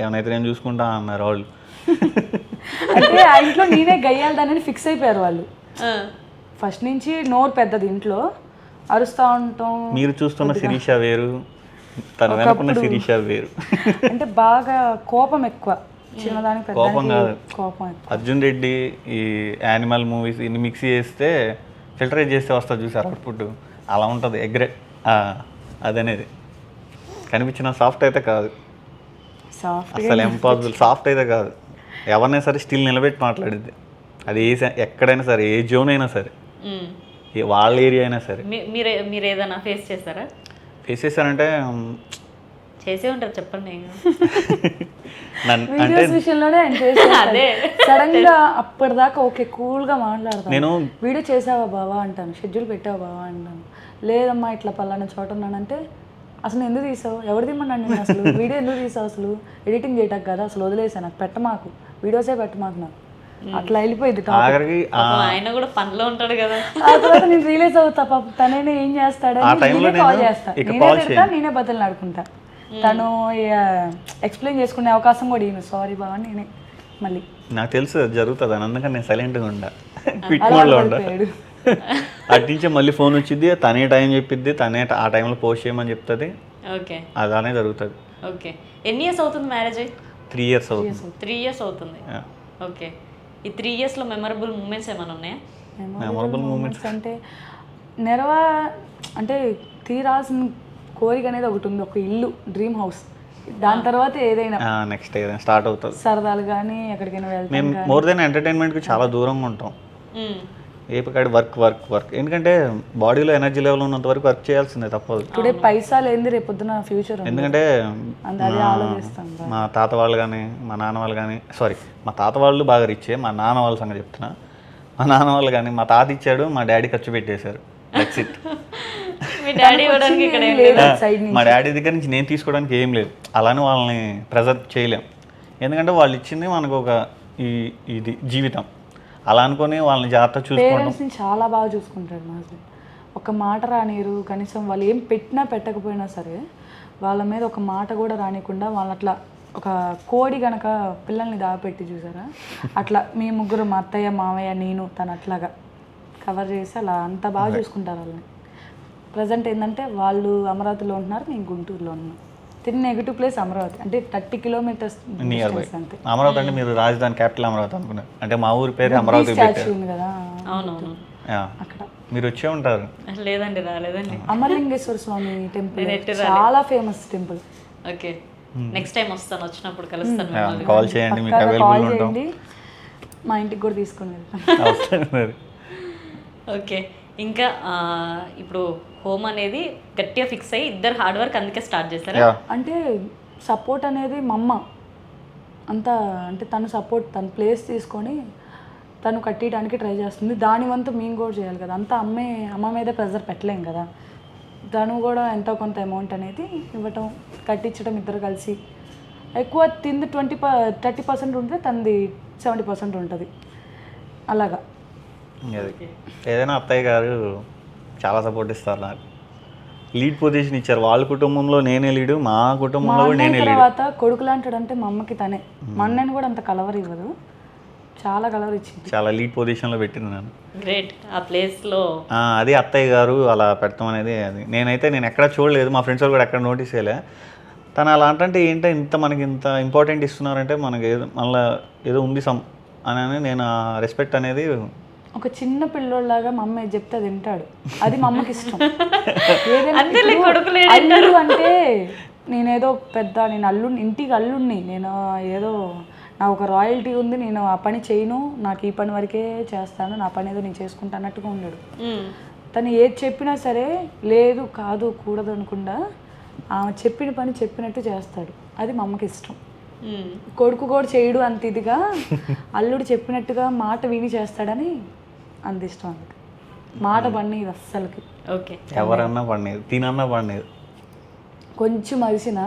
ఏమైనా నేను చూసుకుంటా అన్నారు వాళ్ళు.
అంటే ఆ ఇంట్లో నేనే గయ్యాలదానని ఫిక్స్ అయిపోయారు వాళ్ళు. ఫస్ట్ నుంచి నోరు పెద్దది, ఇంట్లో అరుస్తూ ఉంటాం.
మీరు చూస్తున్న శిరీష వేరు, తన వెనుకున్న శిరీష వేరు.
అంటే బాగా కోపం ఎక్కువ, చిన్నదానికి
కోపం కాదు,
కోపం ఎక్కువ.
అర్జున్ రెడ్డి ఈ యానిమల్ మూవీస్ ఇన్ని మిక్స్ చేస్తే ఫిల్టరేట్ చేస్తే వస్తుంది చూసారు అవుట్పుట్, అలా ఉంటుంది. అదనేది కనిపించిన సాఫ్ట్ అయితే కాదు, అసలు ఇంపాసిబుల్. సాఫ్ట్ అయితే కాదు, ఎవరినైనా సరే స్టిల్ నిలబెట్టి మాట్లాడిద్ది. అది ఎక్కడైనా సరే, ఏ జోన్ అయినా సరే, వాళ్ళ ఏరియా అయినా సరే.
మీరు ఏదైనా ఫేస్ చేస్తారా?
ఫేస్ చేశారంటే
చేసే ఉంటారు, చెప్పండి.
అంటే
విషయంలోనే సడన్ గా అప్పటిదాకా ఓకే కూల్ గా మాట్లాడతాను.
నేను
వీడియో చేసావా బావా అంటాను, షెడ్యూల్ పెట్టావా బావా అంటాను. లేదమ్మా ఇట్లా పలానా చోట ఉన్నానంటే, అసలు ఎందుకు తీసావు, ఎవరు తిమ్మన్నాను నేను, అసలు వీడియో ఎందుకు తీసావు, అసలు ఎడిటింగ్ చేయటం కదా, అసలు వదిలేసా, నాకు పెట్టమాకు, వీడియోసే పెట్టమాకు నాకు. అట్లా వెళ్ళిపోయింది.
ఆయన కూడా పనిలో ఉంటాడు కదా.
ఆ తర్వాత నేను రియలైజ్ అవుతా, పాప తనైనా ఏం చేస్తాడని కాల్ చేస్తా, నేనే బదులు ఆడుకుంటా. తను ఎక్స్ప్లెయిన్ చేసుకునే అవకాశం కూడా ఇవ్వను, సారీ బావా నేనే. మళ్ళీ
నాకు తెలుసు జరుగుతుంది అని, అందుకని నేను సైలెంట్గా ఉండా, క్విట్ మోడ్లో ఉండా. అట్నుంచే మళ్ళీ ఫోన్ వచ్చింది, తనే టైం చెప్పిద్ది, తనే ఆ టైంలో పోస్ట్ చేయమని చెప్తుంది.
ఓకే,
అలానే జరుగుతుంది.
ఓకే. ఎన్ని ఇయర్స్ అవుతుంది మ్యారేజ్ అయ్యి?
3 years అవుతుంది.
3 years అవుతుంది. ఓకే. ఈ 3 yearsలో మెమరబుల్ మూమెంట్స్ ఏమైనా ఉన్నాయా?
మెమరబుల్ మూమెంట్స్
అంటే అంటే తీరాల్సిన కోరిక అనేది ఒకటి ఉంది, ఒక ఇల్లు, డ్రీమ్ హౌస్. దాని తర్వాత ఏదైనా
నెక్స్ట్ ఏదైనా స్టార్ట్ అవుతుంది.
సరదాలు కానీ ఎక్కడికైనా వెళ్తాం.
మేము మోర్ దెన్ ఎంటర్టైన్మెంట్కి చాలా దూరంగా ఉంటాం. ఏపకాడి వర్క్ వర్క్ వర్క్, ఎందుకంటే బాడీలో ఎనర్జీ లెవెల్ ఉన్నంత వరకు వర్క్ చేయాల్సిందే, తప్పదు.
టుడే పైసా లేనిది రేపొద్దున ఫ్యూచర్.
ఎందుకంటే మా తాత వాళ్ళు కానీ మా నాన్న వాళ్ళు కానీ, మా తాత వాళ్ళు బాగా రిచ్చే, మా నాన్న వాళ్ళ సంగతి చెప్తున్నా. మా నాన్న వాళ్ళు కానీ, మా తాత ఇచ్చాడు, మా డాడీ ఖర్చు పెట్టేశారు, దట్స్ ఇట్. మా డాడీ దగ్గర నుంచి నేను తీసుకోవడానికి ఏం లేదు, అలానే వాళ్ళని ప్రెజర్ చేయలేం. ఎందుకంటే వాళ్ళు ఇచ్చింది మనకు ఒక ఇది జీవితం, అలా అనుకొని వాళ్ళని జాగ్రత్త చూసుకోవడం.
చాలా బాగా చూసుకుంటాడు మా హస్బెండ్. ఒక మాట రానిరు, కనీసం వాళ్ళు ఏం పెట్టినా పెట్టకపోయినా సరే వాళ్ళ మీద ఒక మాట కూడా రానికుండా, వాళ్ళని అట్లా ఒక కోడి గనక పిల్లల్ని దాపెట్టి చూసారా, అట్లా మీ ముగ్గురు, మా అత్తయ్య మామయ్య నేను, తను అట్లాగా కవర్ చేసి అలా అంత బాగా చూసుకుంటారు వాళ్ళని. ప్రజెంట్ ఏంటంటే వాళ్ళు అమరావతిలో ఉంటున్నారు, మేము గుంటూరులో ఉన్నాం. తిరిగి నెగిటివ్ ప్లేస్ అమరావతి, అంటే 30 kilometers
నియర్ బై. అమరావతి అంటే మీరు రాజధాని క్యాపిటల్ అమరావతి అనుకున్నారు, అంటే మా ఊరి పేరు అమరావతి
ఉంది కదా.
అవునవును,
అక్కడ
మీరు వచ్చే ఉంటారు.
లేదండి, రాలేదండి.
అమరలింగేశ్వర స్వామి టెంపుల్ చాలా famous temple.
Okay, next time వస్తాను, వచ్చినప్పుడు కలుస్తాను.
కాల్ చేయండి, మీకు అవైలబుల్ ఉంటాం.
మా ఇంటికి కూడా తీసుకుని వెళ్తాం.
ఓకే, ఇంకా ఇప్పుడు హోమ్ అనేది గట్టిగా ఫిక్స్ అయ్యి ఇద్దరు హార్డ్ వర్క్ అందుకే స్టార్ట్ చేస్తారా?
అంటే సపోర్ట్ అనేది మా అమ్మ అంతా, అంటే తను సపోర్ట్, తన ప్లేస్ తీసుకొని తను కట్టడానికి ట్రై చేస్తుంది. దాని వంతు మేము కూడా చేయాలి కదా, అంతా అమ్మ మీద ప్రెజర్ పెట్టలేం కదా. తను కూడా ఎంతో కొంత అమౌంట్ అనేది ఇవ్వటం, కట్టించడం, ఇద్దరు కలిసి. ఎక్కువ తింది 30% ఉంటే తనది 70% ఉంటుంది అలాగా.
అది ఏదైనా అత్తయ్య గారు చాలా సపోర్ట్ ఇస్తారు నాకు. లీడ్ పొజిషన్ ఇచ్చారు. వాళ్ళ కుటుంబంలో నేనే లీడు, మా కుటుంబంలో కూడా నేనే లీడు.
తర్వాత కొడుకు లాంటాడంటే మా అమ్మకి తనే. మా అన్నని కూడా అంత కలవర్ ఇవ్వదు, చాలా కలవర్ ఇచ్చింది.
చాలా లీడ్ పొజిషన్లో పెట్టింది నన్ను.
గ్రేట్. ఆ ప్లేస్లో
అది అత్తయ్య గారు అలా పెట్టడం అనేది అది నేను ఎక్కడ చూడలేదు. మా ఫ్రెండ్స్ వాళ్ళు కూడా ఎక్కడ నోటీస్ చేయలే. తను అలా అంటే ఏంటో మనకి ఇంత ఇంపార్టెంట్ ఇస్తున్నారంటే మనకి ఏదో మళ్ళీ ఏదో ఉంది అని నేను ఆ రెస్పెక్ట్ అనేది.
ఒక చిన్న పిల్లోళ్ళలాగా మా అమ్మ ఏది చెప్తే అది వింటాడు, అది మా అమ్మకి ఇష్టం. ఏదైనా ఇప్పుడు అల్లుడు అంటే నేనేదో పెద్ద, నేను ఇంటికి అల్లుడిని, నేను ఏదో నాకు ఒక రాయల్టీ ఉంది, నేను ఆ పని చేయను, నాకు ఈ పని వరకే చేస్తాను, నా పని ఏదో నేను చేసుకుంటా అన్నట్టుగా ఉండడు. తను ఏది చెప్పినా సరే లేదు కాదు కూడదు అనకుండా ఆమె చెప్పిన పని చెప్పినట్టు చేస్తాడు, అది మా అమ్మకి ఇష్టం. కొడుకు కూడా చేయడు అంత ఇదిగా, అల్లుడు చెప్పినట్టుగా మాట విని చేస్తాడని అంత ఇష్టం. అందుకు మాట పడినది అస్సలకి.
ఓకే.
ఎవరన్నా పడినది, తినన్నా పడినది.
కొంచెం అరిసిన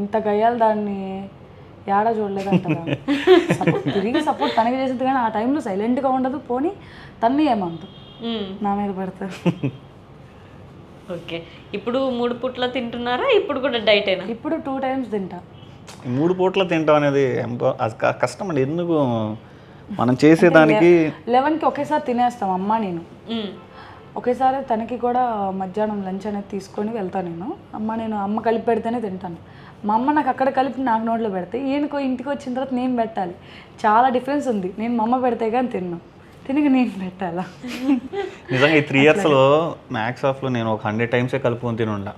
ఇంత గయ్యాలి దాన్ని ఏడా చూడలేదు అంటారా. తిరిగి సపోర్ట్ తనకి చేసింది, కానీ ఆ టైంలో సైలెంట్గా ఉండదు. పోనీ తన్ని ఏమంత నా మీద పడతారు.
ఓకే. ఇప్పుడు 3 పూట్ల తింటున్నారా? ఇప్పుడు కూడా డైటేనా?
ఇప్పుడు 2 times తింటా.
3 పూట్ల తింటాం అనేది కష్టం అండి. ఎందుకు మనం చేసేదానికి
11కి ఒకేసారి తినేస్తాం అమ్మ నేను. ఒకేసారి తనకి కూడా మధ్యాహ్నం లంచ్ అనేది తీసుకొని వెళ్తాను నేను. అమ్మ కలిపి పెడితేనే తింటాను. మా అమ్మ నాకు అక్కడ కలిపి నాకు నోట్లో పెడితే ఈయనకో ఇంటికి వచ్చిన తర్వాత నేను పెట్టాలి. చాలా డిఫరెన్స్ ఉంది. నేను మా అమ్మ పెడితే కానీ తినక నేను పెట్టాలా.
నిజంగా ఈ 3 yearsలో మ్యాక్స్ ఆఫ్లో నేను ఒక 100 times కలుపుకొని తినుంటా.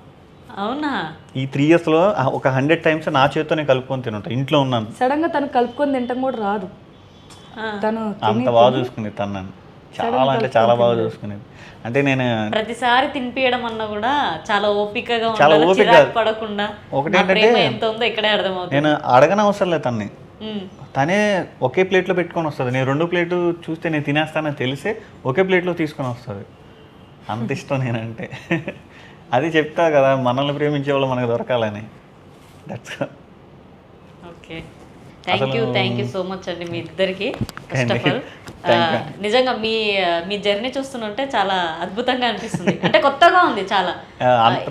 అవునా?
ఈ 3 yearsలో ఒక 100 times నా చేతితో నేను కలుపుకొని తినుంటా. ఇంట్లో ఉన్నాను.
సడన్గా తను కలుపుకొని తింటాం కూడా రాదు. తను
అంత బాగా చూసుకునేది తను నన్ను, చాలా అంటే చాలా బాగా చూసుకునేది. అంటే నేను
ప్రతిసారి తినిపియడం అన్నా కూడా చాలా ఓపికగా
చాలా
ఉండాలి,
ఓపిక
చిరాకు పడకుండా.
ఒకటేంటంటే
ప్రేమ ఎంత ఉందో ఇక్కడే అర్థమవుతుంది.
నేను అడగని అవసరం లేదు తన్ని, తనే ఒకే ప్లేట్లో పెట్టుకొని వస్తుంది. నేను 2 ప్లేటు చూస్తే నేను తినేస్తానని తెలిసే ఒకే ప్లేట్లో తీసుకొని వస్తుంది. అంత ఇష్టం నేనంటే. అది చెప్తా కదా, మనల్ని ప్రేమించే వాళ్ళు మనకు దొరకాలని. That's.
Okay. Thank you so much అండి మీ ఇద్దరికి. ఫస్ట్ ఆఫ్ ఆల్ నిజంగా మీ జర్నీ చూస్తుంటే చాలా అద్భుతంగా అనిపిస్తుంది. అంటే కొత్తగా ఉంది చాలా.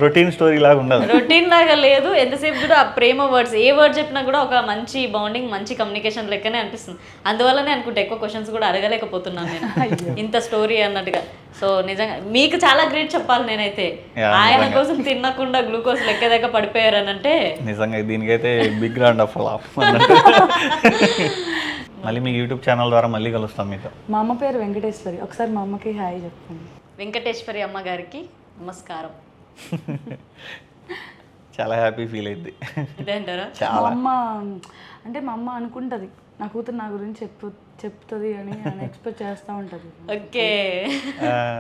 రొటీన్ స్టోరీ లాగా ఉండదు,
రొటీన్ లాగా లేదు. ఎంతసేపు కూడా ఆ ప్రేమ వర్డ్స్, ఏ వర్డ్ చెప్పినా కూడా ఒక మంచి బాండింగ్, మంచి కమ్యూనికేషన్ లెక్కనే అనిపిస్తుంది. అందువల్లనే అనుకుంటా ఎక్కువ క్వశ్చన్స్ కూడా అడగలేకపోతున్నాను నేను ఇంత స్టోరీ అన్నట్టుగా. సో నిజంగా మీకు చాలా గ్రేట్ చెప్పాలి నేనైతే. ఆయన కోసం తినకుండా గ్లూకోజ్ లెక్క పడిపోయారు అని అంటే
నిజంగా దీనికైతే బిగ్ రౌండ్ ఆఫ్ లాఫ్. మళ్ళీ మీ యూట్యూబ్ ఛానల్ ద్వారా మళ్ళీ కలుస్తాం మీతో.
మా అమ్మ పేరు వెంకటేశ్వరి. ఒకసారి మా అమ్మకి హాయ్ చెప్పండి.
వెంకటేశ్వరి అమ్మ గారికి నమస్కారం.
చాలా హ్యాపీ ఫీల్ అయింది.
ఇదే అంటారా?
మా అమ్మ అనుకుంటుంది నా కూతురు నా గురించి చెప్తుంది అని ఎక్స్పెక్ట్ చేస్తూ ఉంటుంది.
ఓకే.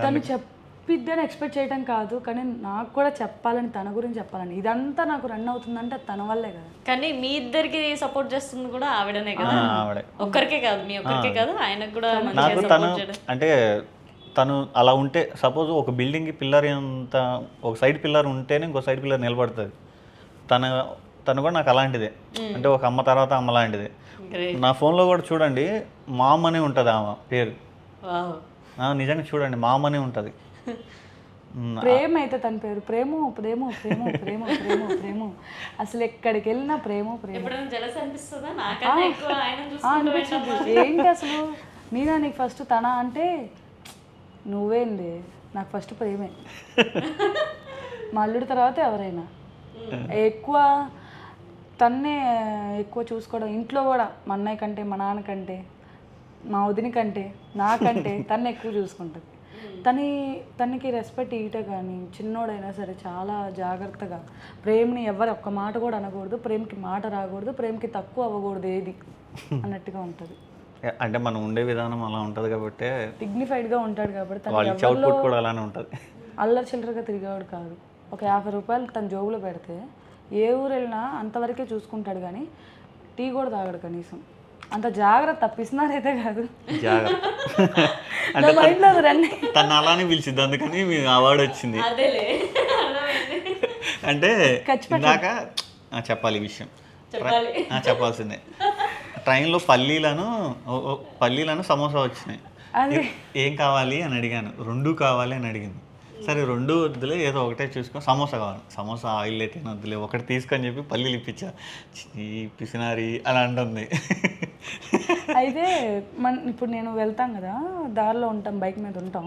తను చెప్పిద్దని ఎక్స్పెక్ట్ చేయడం కాదు, కానీ నాకు కూడా చెప్పాలని, తన గురించి చెప్పాలని. ఇదంతా నాకు రన్ అవుతుందంటే తన వల్లే కదా.
కానీ మీ ఇద్దరికి సపోర్ట్ చేస్తుంది కూడా ఆవిడనే కదా. ఒక్కరికే కాదు, మీ ఒక్కరికే కాదు, ఆయనకు కూడా
నాకు తను అంటే తను అలా ఉంటే, సపోజ్ ఒక బిల్డింగ్కి పిల్లర్ అంత ఒక సైడ్ పిల్లర్ ఉంటేనే ఇంకో సైడ్ పిల్లర్ నిలబడుతుంది. తను కూడా నాకు అలాంటిదే. అంటే ఒక అమ్మ తర్వాత అమ్మ లాంటిదే. నా ఫోన్లో కూడా చూడండి మామ్ అనే ఉంటుంది ఆమె పేరు. నిజంగా చూడండి మామ్ అనే ఉంటుంది.
ప్రేమ అయితే తన పేరు ప్రేమ ప్రేమ ప్రేమ ప్రేమ ప్రేమ ప్రేమ. అసలు ఎక్కడికి వెళ్ళినా ప్రేమ ప్రేమ. ఏంటి అసలు నేనా నీకు ఫస్ట్ తన అంటే నువ్వేంది, నాకు ఫస్ట్ ప్రేమే. మా అల్లుడి తర్వాత ఎవరైనా ఎక్కువ తన్నే ఎక్కువ చూసుకోవడం. ఇంట్లో కూడా మా అన్నయ్య కంటే, మా నాన్న కంటే, మా వదిని కంటే, నాకంటే తన్ను ఎక్కువ చూసుకుంటుంది. తనకి రెస్పెక్ట్ ఇయటే కానీ చిన్నోడైనా సరే చాలా జాగ్రత్తగా ప్రేమని ఎవరు ఒక్క మాట కూడా అనకూడదు, ప్రేమకి మాట రాకూడదు, ప్రేమకి తక్కువ అవ్వకూడదు ఏది అన్నట్టుగా ఉంటుంది.
అంటే మనం ఉండే విధానం అలా ఉంటుంది కాబట్టి
డిగ్నిఫైడ్గా ఉంటాడు కాబట్టి అల్లరి చిల్లరగా తిరిగేవాడు కాదు. ఒక 50 రూపాయలు తన జోబులో పెడితే ఏ ఊరు వెళ్ళినా అంతవరకే చూసుకుంటాడు, కానీ టీ కూడా తాగడు కనీసం. అంత జాగ్రత్త పిసినారైతే కాదు.
జాగ్రత్త.
నా మైండ్లో అది రండి.
తను అలానే పిలిచిద్ది, అందుకని మీ అవార్డు వచ్చింది. అంటే ఇందాక చెప్పాలి ఈ విషయం, చెప్పాల్సిందే. ట్రైన్లో పల్లీలను సమోసా వచ్చినాయి. ఏం కావాలి అని అడిగాను, 2 కావాలి అని అడిగింది. సరే 2 వద్దులే, ఏదో ఒకటే చూసుకొని సమోసా కావాలి. సమోసా ఆయిల్ అయితే వద్దులే, ఒకటి తీసుకొని చెప్పి పల్లీలు ఇప్పించా. పిసినారి అలా అంటుంది.
అయితే ఇప్పుడు నేను వెళ్తాం కదా, దారిలో ఉంటాం, బైక్ మీద ఉంటాం,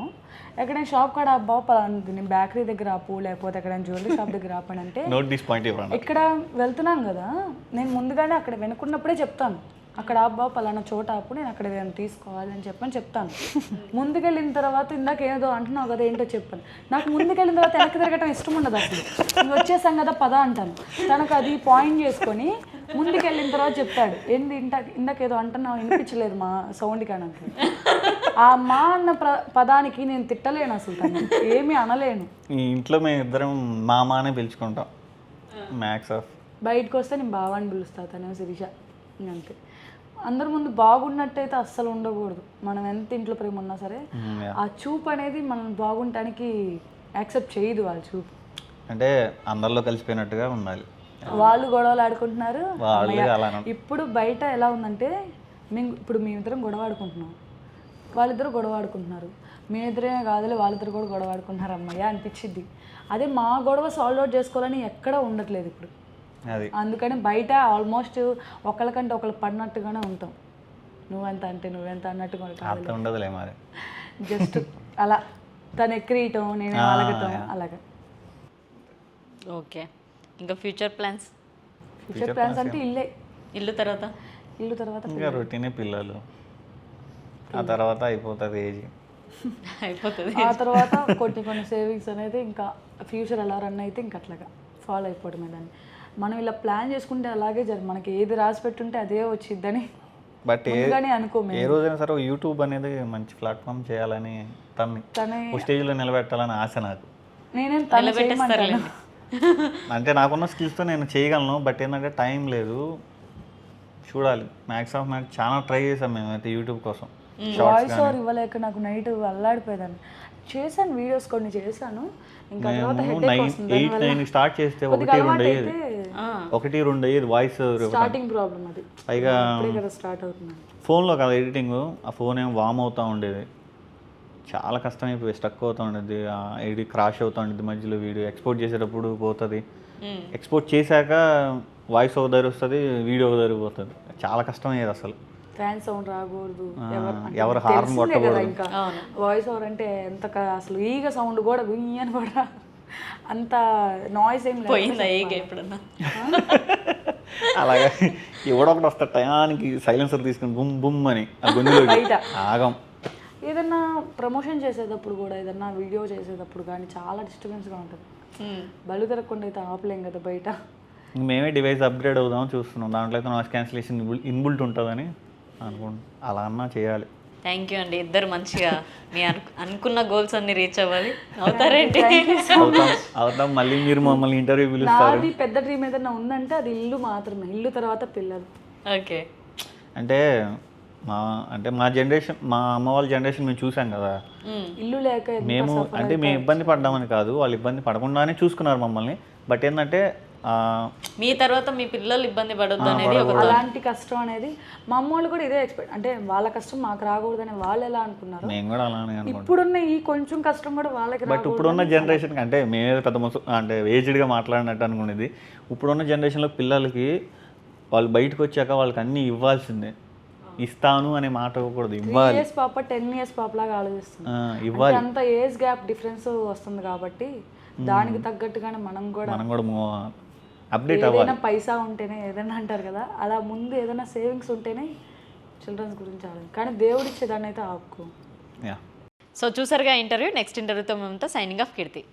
ఎక్కడైనా షాప్ కాడ అబ్బా పలాంటి నేను బేకరీ దగ్గర ఆపు, లేకపోతే ఎక్కడైనా జ్యువెలరీ షాప్ దగ్గర ఆపని అంటే
నోట్ దిస్ పాయింట్ ఇవ్వండి.
ఇక్కడ వెళ్తున్నాం కదా, నేను ముందుగానే అక్కడ వెనుకున్నప్పుడే చెప్తాను, అక్కడ అబ్బా పలానా చోట ఆపు, నేను అక్కడ ఏదైనా తీసుకోవాలి అని చెప్తాను. ముందుకెళ్ళిన తర్వాత ఇందాక ఏదో అంటున్నావు కదా, ఏంటో చెప్పాను. నాకు ముందుకెళ్ళిన తర్వాత వెనక్కి తిరగటం ఇష్టం ఉండదు అసలు. ఇంక వచ్చేసాం కదా పద అంటాను. తనకు అది పాయింట్ చేసుకొని ముందుకెళ్ళిన తర్వాత చెప్తాడు, ఏంది ఇందాక ఏదో అంటున్నావు వినిపించలేదు మా సౌండ్ కానీ అంటాడు. ఆ మా అన్న పదానికి నేను తిట్టలేను అసలు, తను ఏమీ అనలేను.
ఈ ఇంట్లో మేము ఇద్దరం మామ అనే పిలుచుకుంటాం. మ్యాక్స్ ఆఫ్
బయటకు వస్తే నేను బావా అని పిలుస్తా, తనే శిరీష, అంతే. అందరి ముందు బాగున్నట్టయితే అస్సలు ఉండకూడదు. మనం ఎంత ఇంట్లో ప్రేమ ఉన్నా సరే ఆ చూపు అనేది మనం బాగుంటానికి యాక్సెప్ట్ చేయదు. వాళ్ళ చూపు
అంటే అందరిలో కలిసిపోయినట్టుగా ఉండాలి.
వాళ్ళు గొడవలు ఆడుకుంటున్నారు.
వాళ్ళు
ఇప్పుడు బయట ఎలా ఉందంటే, మేమిద్దరం గొడవ ఆడుకుంటున్నాం, వాళ్ళిద్దరు గొడవ ఆడుకుంటున్నారు, మేమిద్దరే కాదులే వాళ్ళిద్దరు కూడా గొడవ ఆడుకుంటున్నారు అమ్మయ్య అనిపించింది. అదే మా గొడవ సాల్వ్ అవుట్ చేసుకోవాలని ఎక్కడా ఉండట్లేదు ఇప్పుడు. అందుకని బయట ఆల్మోస్ట్ ఒకళ్ళకంటే ఒకళ్ళు పడినట్టుగానే ఉంటాం. నువ్వెంత అంటే నువ్వెంత అన్నట్టుగా
ఉండదులే మరి,
జస్ట్ అలా తను ఎక్కిరీయటం, నేను అలగటం అలాగా.
ఓకే, ఇంకా ఫ్యూచర్ ప్లాన్స్
అంటే ఇల్లు తర్వాత
ఇంకా రొటీనే, పిల్లలు, ఆ తర్వాత అయిపోతుంది ఏజ్,
ఆ తర్వాత కొన్ని సేవింగ్స్ అనేది ఇంకా ఫ్యూచర్ ఎలా రన్ అయితే ఇంకా అట్లాగా ఫాలో అయిపోవడమే. దాన్ని మనం ఇలా ప్లాన్ చేసుకుంటే అలాగే మనకి ఏది రాసి పెట్టుంటే అదే వచ్చిద్దని
బట్
అనుకో.
ఏ రోజైనా సరే యూట్యూబ్ అనేది మంచి ప్లాట్ఫామ్ చేయాలని, తనని స్టేజ్లో నిలబెట్టాలని ఆశ నాకు.
నేనేం తన
అంటే నాకున్న స్కిల్స్తో నేను చేయగలను, బట్ ఏంటంటే టైం లేదు. చూడాలి, మ్యాక్స్ చాలా ట్రై చేసాం మేమైతే యూట్యూబ్ కోసం.
వాయిస్ ఓవర్ ఇవ్వలేక నాకు నైట్ అల్లాడిపోయేదాన్ని. చేశాను, వీడియోస్ కొన్ని చేశాను. ఇంకా తర్వాత
8-9 స్టార్ట్ చేస్తే 1-2 అయ్యేది వాయిస్
స్టార్టింగ్ ప్రాబ్లం. అది
పైగా
స్టార్ట్ అవుతుంది
ఫోన్లో కదా ఎడిటింగ్, ఆ ఫోన్ ఏమో వామ్ అవుతూ ఉండేది, చాలా కష్టమైపోయి స్టక్ అవుతూ ఉండేది, ఎడిట్ క్రాష్ అవుతూ ఉండేది మధ్యలో. వీడియో ఎక్స్పోర్ట్ చేసేటప్పుడు పోతుంది, ఎక్స్పోర్ట్ చేశాక వాయిస్ ఓవర్ దగ్గర వస్తుంది, వీడియో దగ్గర పోతుంది, చాలా కష్టమయ్యేది అసలు.
ఫ్యాన్ సౌండ్ రాకూడదు,
ఎవరు హార్న్ కొట్టకూడదు.
ఇంకా వాయిస్ ఓవర్ అంటే ఎంత అసలు ఈగ సౌండ్ కూడా గుయ్యని కూడా అంత నాయిస్ ఏం
పోయిందా ఈగ ఎప్పుడన్నా?
అలాగే ఎవడొకటి వస్తా టయానికి సైలెన్సర్ తీసుకుని బుమ్ బుమ్ అని ఆ గొంతులో ఆగం.
ఏదన్నా ప్రమోషన్ చేసేటప్పుడు కూడా, ఏదన్నా వీడియో చేసేటప్పుడు కానీ చాలా డిస్టర్బెన్స్గా ఉంటుంది. బళ్ళు తిరగకుండా అయితే ఆపలేం కదా బయట.
మేమే డివైస్ అప్గ్రేడ్ అవుదామని చూస్తున్నాం, దాంట్లో అయితే నాయిస్ క్యాన్సిలేషన్ ఇన్బుల్ట్ ఉంటుందని అనుకుంటున్నాం. అలా అన్నా చేయాలి.
థ్యాంక్ యూ అండి, ఇద్దరు మంచిగా మీ అనుకున్న గోల్స్ అన్ని రీచ్ అవ్వాలి. అవుతారేంటి?
అవుతాం. మళ్ళీ మీరు మమ్మల్ని ఇంటర్వ్యూ పిలుస్తారు.
నాది పెద్ద డ్రీమ్ ఏదైనా ఉందంటే అది ఇల్లు మాత్రమే, ఇల్లు తర్వాత పిల్లలు.
ఓకే,
అంటే మా జనరేషన్, మా అమ్మ వాళ్ళ జనరేషన్ మేము చూసాం కదా,
ఇల్లు లేక
మేము అంటే మేము ఇబ్బంది పడ్డామని కాదు, వాళ్ళు ఇబ్బంది పడకుండానే చూసుకున్నారు మమ్మల్ని. బట్ ఏంటంటే
మీ తర్వాత మీ పిల్లలు ఇబ్బంది పడొద్దు అనేది
అలాంటి కష్టం అనేది మా అమ్మ వాళ్ళు కూడా ఇదే ఎక్స్పెక్ట్, అంటే వాళ్ళ కష్టం మాకు రాకూడదని వాళ్ళు ఎలా అనుకున్నారు,
మేము కూడా అలానే అనుకుంటాం.
ఇప్పుడున్న ఈ కొంచెం కష్టం కూడా వాళ్ళకి.
బట్ ఇప్పుడున్న జనరేషన్ అంటే మేమే పెద్ద అంటే ఏజ్డ్గా మాట్లాడినట్టు అనుకునేది. ఇప్పుడున్న జనరేషన్లో పిల్లలకి వాళ్ళు బయటకు వచ్చాక వాళ్ళకి అన్నీ ఇవ్వాల్సిందే. ఇస్తాను అనే మాట కూడా ఇవ్వాలి.
3 years పాప 10 years పాప లాగా ఆలోచిస్తుంది,
ఇవ్వాలి.
అంత ఏజ్ గ్యాప్ డిఫరెన్స్ వస్తుంది కాబట్టి దానికి తగ్గట్టుగానే మనం కూడా
అప్డేట్ అవ్వాలి.
ఏదైనా పైసా ఉంటేనే ఏదైనా అంటారు కదా, అలా ముందు ఏదైనా సేవింగ్స్ ఉంటేనే చిల్డ్రన్స్ గురించి ఆలోచన, కానీ దేవుడు ఇచ్చేదాన్ని అయితే ఆపుకో.
సో చూసారుగా ఇంటర్వ్యూ. నెక్స్ట్ ఇంటర్వ్యూతో మేమంతా సైనింగ్ ఆఫ్ కీర్తి.